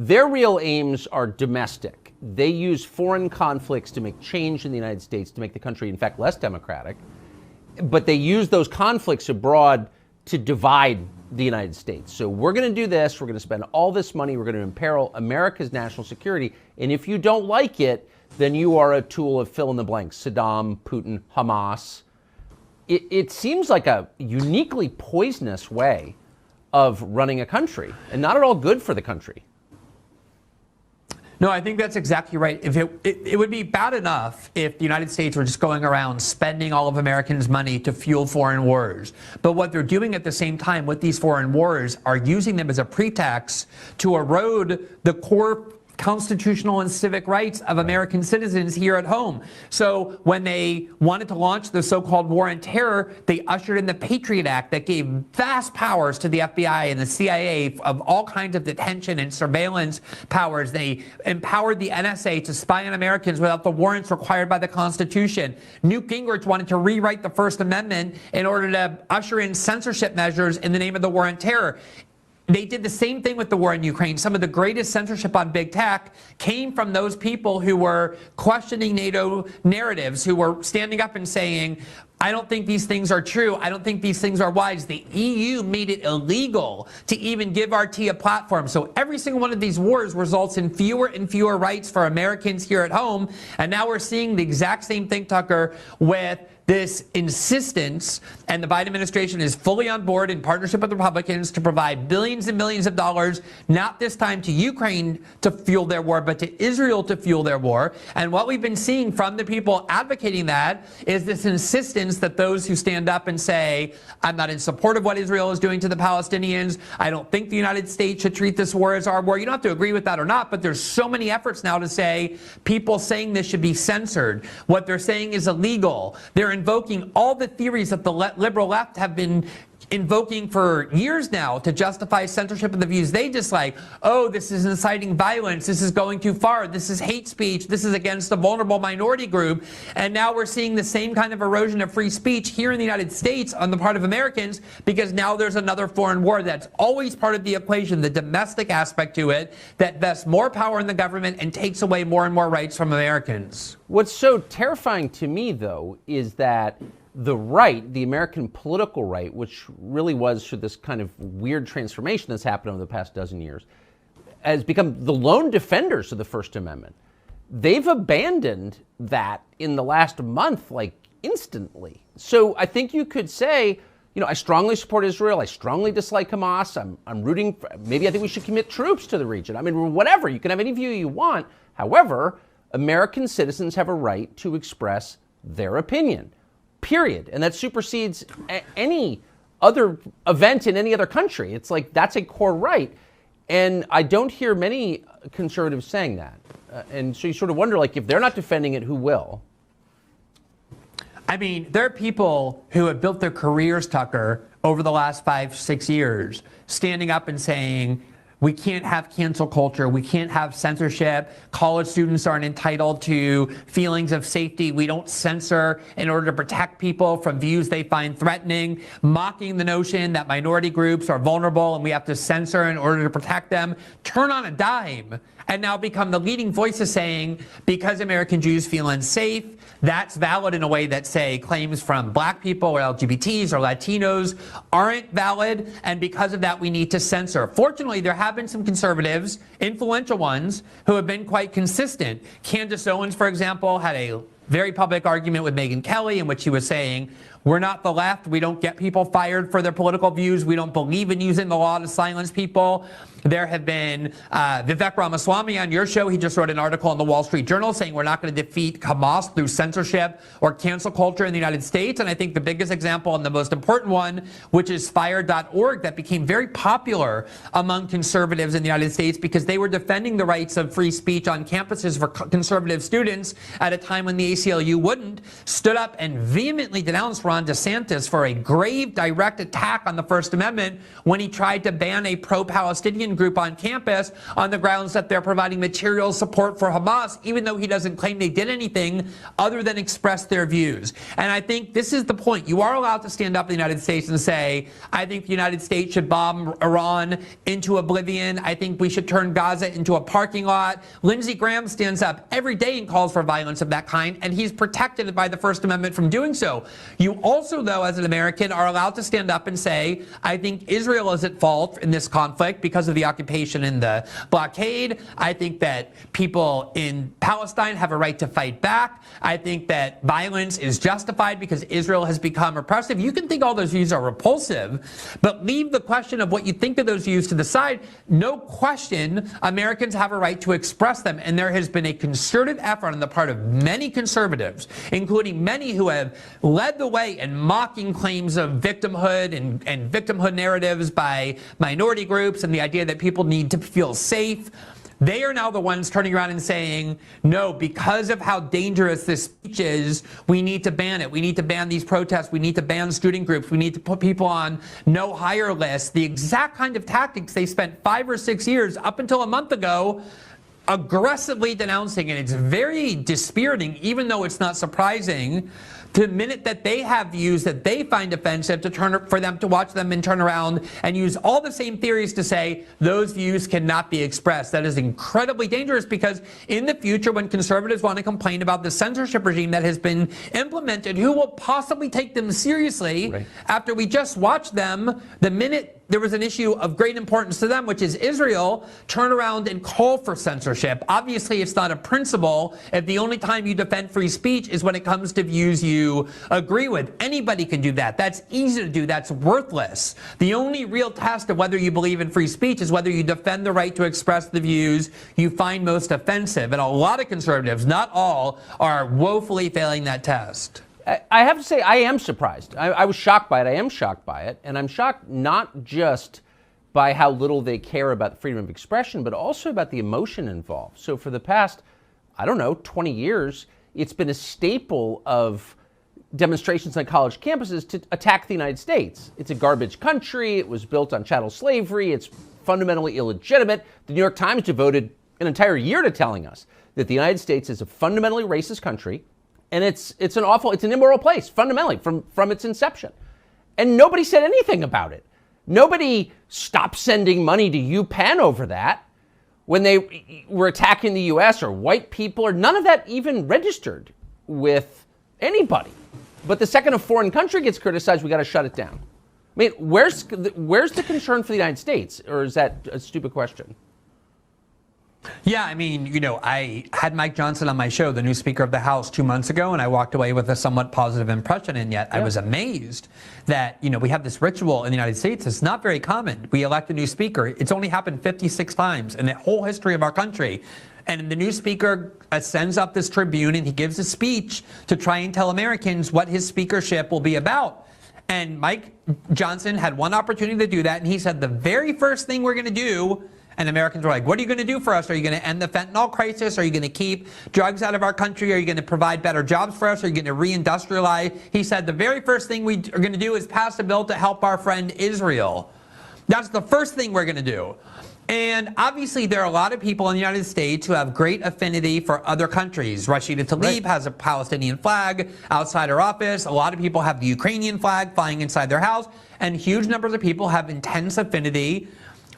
Their real aims are domestic. They use foreign conflicts to make change in the United States, to make the country, in fact, less democratic. But they use those conflicts abroad to divide the United States. So we're going to do this. We're going to spend all this money. We're going to imperil America's national security. And if you don't like it, then you are a tool of fill in the blanks. Saddam, Putin, Hamas. It seems like a uniquely poisonous way of running a country, and not at all good for the country. No, I think that's exactly right. If it would be bad enough if the United States were just going around spending all of Americans' money to fuel foreign wars. But what they're doing at the same time with these foreign wars are using them as a pretext to erode the core constitutional and civic rights of American citizens here at home. So when they wanted to launch the so-called war on terror, they ushered in the Patriot Act that gave vast powers to the FBI and the CIA of all kinds of detention and surveillance powers. They empowered the NSA to spy on Americans without the warrants required by the Constitution. Newt Gingrich wanted to rewrite the First Amendment in order to usher in censorship measures in the name of the war on terror. They did the same thing with the war in Ukraine. Some of the greatest censorship on big tech came from those people who were questioning NATO narratives, who were standing up and saying, I don't think these things are true. I don't think these things are wise. The EU made it illegal to even give RT a platform. So every single one of these wars results in fewer and fewer rights for Americans here at home. And now we're seeing the exact same thing, Tucker, with this insistence, and the Biden administration is fully on board in partnership with Republicans to provide billions and millions of dollars, not this time to Ukraine to fuel their war, but to Israel to fuel their war. And what we've been seeing from the people advocating that is this insistence that those who stand up and say, I'm not in support of what Israel is doing to the Palestinians, I don't think the United States should treat this war as our war. You don't have to agree with that or not, but there's so many efforts now to say people saying this should be censored. What they're saying is illegal. They're invoking all the theories that the liberal left have been invoking for years now to justify censorship of the views they dislike. Oh, this is inciting violence. This is going too far. This is hate speech. This is against a vulnerable minority group. And now we're seeing the same kind of erosion of free speech here in the United States on the part of Americans, because now there's another foreign war that's always part of the equation, the domestic aspect to it, that vests more power in the government and takes away more and more rights from Americans. What's so terrifying to me, though, is that the right, the American political right, which really was through this kind of weird transformation that's happened over the past dozen years, has become the lone defenders of the First Amendment. They've abandoned that in the last month, like instantly. So I think you could say, you know, I strongly support Israel. I strongly dislike Hamas. I'm rooting for, maybe I think we should commit troops to the region. I mean, whatever. You can have any view you want. However, American citizens have a right to express their opinion. Period. And that supersedes any other event in any other country. It's like that's a core right. And I don't hear many conservatives saying that. And so you sort of wonder, like, if they're not defending it, who will? I mean, there are people who have built their careers, Tucker, over the last 5-6 years, standing up and saying, we can't have cancel culture. We can't have censorship. College students aren't entitled to feelings of safety. We don't censor in order to protect people from views they find threatening, mocking the notion that minority groups are vulnerable and we have to censor in order to protect them. Turn on a dime and now become the leading voices saying, because American Jews feel unsafe, that's valid in a way that, say, claims from black people or LGBTs or Latinos aren't valid, and because of that, we need to censor. Fortunately, there have been some conservatives, influential ones, who have been quite consistent. Candace Owens, for example, had a very public argument with Megyn Kelly in which she was saying, we're not the left. We don't get people fired for their political views. We don't believe in using the law to silence people. There have been Vivek Ramaswamy on your show. He just wrote an article in the Wall Street Journal saying we're not going to defeat Hamas through censorship or cancel culture in the United States. And I think the biggest example and the most important one, which is fire.org, that became very popular among conservatives in the United States because they were defending the rights of free speech on campuses for conservative students at a time when the ACLU wouldn't, stood up and vehemently denounced Ron DeSantis for a grave direct attack on the First Amendment when he tried to ban a pro-Palestinian group on campus on the grounds that they're providing material support for Hamas, even though he doesn't claim they did anything other than express their views. And I think this is the point. You are allowed to stand up in the United States and say, I think the United States should bomb Iran into oblivion. I think we should turn Gaza into a parking lot. Lindsey Graham stands up every day and calls for violence of that kind, and he's protected by the First Amendment from doing so. You also, though, as an American, are allowed to stand up and say, I think Israel is at fault in this conflict because of the occupation and the blockade. I think that people in Palestine have a right to fight back. I think that violence is justified because Israel has become oppressive. You can think all those views are repulsive, but leave the question of what you think of those views to the side. No question, Americans have a right to express them, and there has been a concerted effort on the part of many conservatives, including many who have led the way in mocking claims of victimhood and victimhood narratives by minority groups and the idea that people need to feel safe. They are now the ones turning around and saying, no, because of how dangerous this speech is, we need to ban it. We need to ban these protests. We need to ban student groups. We need to put people on no hire lists. The exact kind of tactics they spent 5 or 6 years up until a month ago aggressively denouncing. And it's very dispiriting, even though it's not surprising, the minute that they have views that they find offensive for them to watch them and turn around and use all the same theories to say those views cannot be expressed. That is incredibly dangerous, because in the future, when conservatives want to complain about the censorship regime that has been implemented, who will possibly take them seriously after we just watched them, the minute there was an issue of great importance to them, which is Israel, turn around and call for censorship? Obviously, it's not a principle if the only time you defend free speech is when it comes to views you agree with. Anybody can do that. That's easy to do. That's worthless. The only real test of whether you believe in free speech is whether you defend the right to express the views you find most offensive. And a lot of conservatives, not all, are woefully failing that test. I have to say, I am surprised. I was shocked by it. I am shocked by it. And I'm shocked not just by how little they care about freedom of expression, but also about the emotion involved. So for the past, 20 years, it's been a staple of demonstrations on college campuses to attack the United States. It's a garbage country. It was built on chattel slavery. It's fundamentally illegitimate. The New York Times devoted an entire year to telling us that the United States is a fundamentally racist country. And it's an immoral place, fundamentally, from its inception. And nobody said anything about it. Nobody stopped sending money to UPenn over that when they were attacking the U.S. or white people, or none of that even registered with anybody. But the second a foreign country gets criticized, we got to shut it down. I mean, where's the concern for the United States? Or is that a stupid question? Yeah, I mean, I had Mike Johnson on my show, the new Speaker of the House, 2 months ago, and I walked away with a somewhat positive impression, and yet I was amazed that, we have this ritual in the United States. It's not very common. We elect a new speaker. It's only happened 56 times in the whole history of our country. And the new speaker sends up this tribune, and he gives a speech to try and tell Americans what his speakership will be about. And Mike Johnson had one opportunity to do that, and he said, the very first thing we're going to do. And Americans were like, what are you going to do for us? Are you going to end the fentanyl crisis? Are you going to keep drugs out of our country? Are you going to provide better jobs for us? Are you going to reindustrialize? He said the very first thing we are going to do is pass a bill to help our friend Israel. That's the first thing we're going to do. And obviously, there are a lot of people in the United States who have great affinity for other countries. Rashida Tlaib has a Palestinian flag outside her office. A lot of people have the Ukrainian flag flying inside their house. And huge numbers of people have intense affinity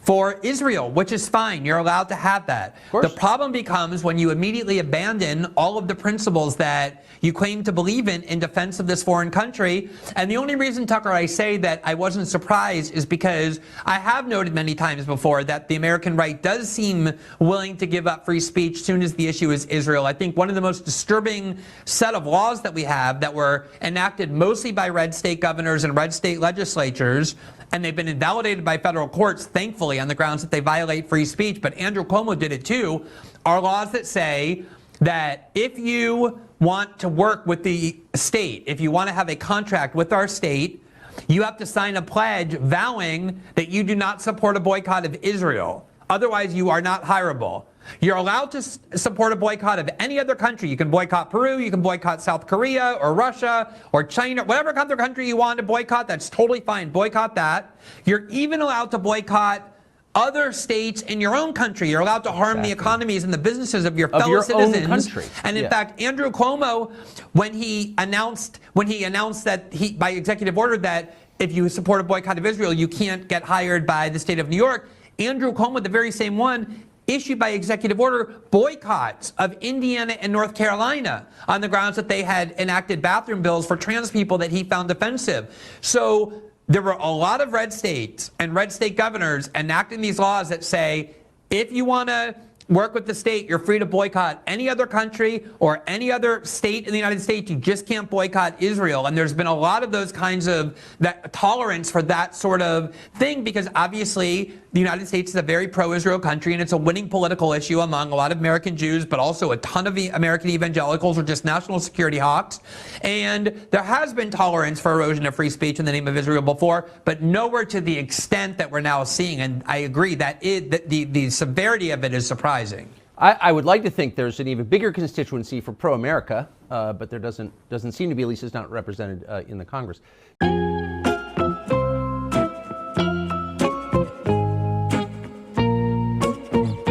for Israel, which is fine. You're allowed to have that. The problem becomes when you immediately abandon all of the principles that you claim to believe in defense of this foreign country. And the only reason, Tucker, I say that I wasn't surprised is because I have noted many times before that the American right does seem willing to give up free speech soon as the issue is Israel. I think one of the most disturbing set of laws that we have that were enacted mostly by red state governors and red state legislatures, and they've been invalidated by federal courts, thankfully, on the grounds that they violate free speech, but Andrew Cuomo did it too, are laws that say that if you want to work with the state, if you want to have a contract with our state, you have to sign a pledge vowing that you do not support a boycott of Israel. Otherwise, you are not hireable. You're allowed to support a boycott of any other country. You can boycott Peru, you can boycott South Korea or Russia or China, whatever other country you want to boycott, that's totally fine. Boycott that. You're even allowed to boycott other states in your own country. You're allowed to harm the economies and the businesses of your fellow citizens. Own country. And in fact, Andrew Cuomo, when he announced that by executive order that if you support a boycott of Israel, you can't get hired by the state of New York, Andrew Cuomo, the very same one, issued by executive order boycotts of Indiana and North Carolina on the grounds that they had enacted bathroom bills for trans people that he found offensive. So there were a lot of red states and red state governors enacting these laws that say, if you want to work with the state, you're free to boycott any other country or any other state in the United States. You just can't boycott Israel. And there's been a lot of those kinds of that tolerance for that sort of thing, because obviously the United States is a very pro-Israel country and it's a winning political issue among a lot of American Jews, but also a ton of American evangelicals or just national security hawks. And there has been tolerance for erosion of free speech in the name of Israel before, but nowhere to the extent that we're now seeing. And I agree that the severity of it is surprising. I would like to think there's an even bigger constituency for pro-America, but there doesn't seem to be, at least it's not represented in the Congress.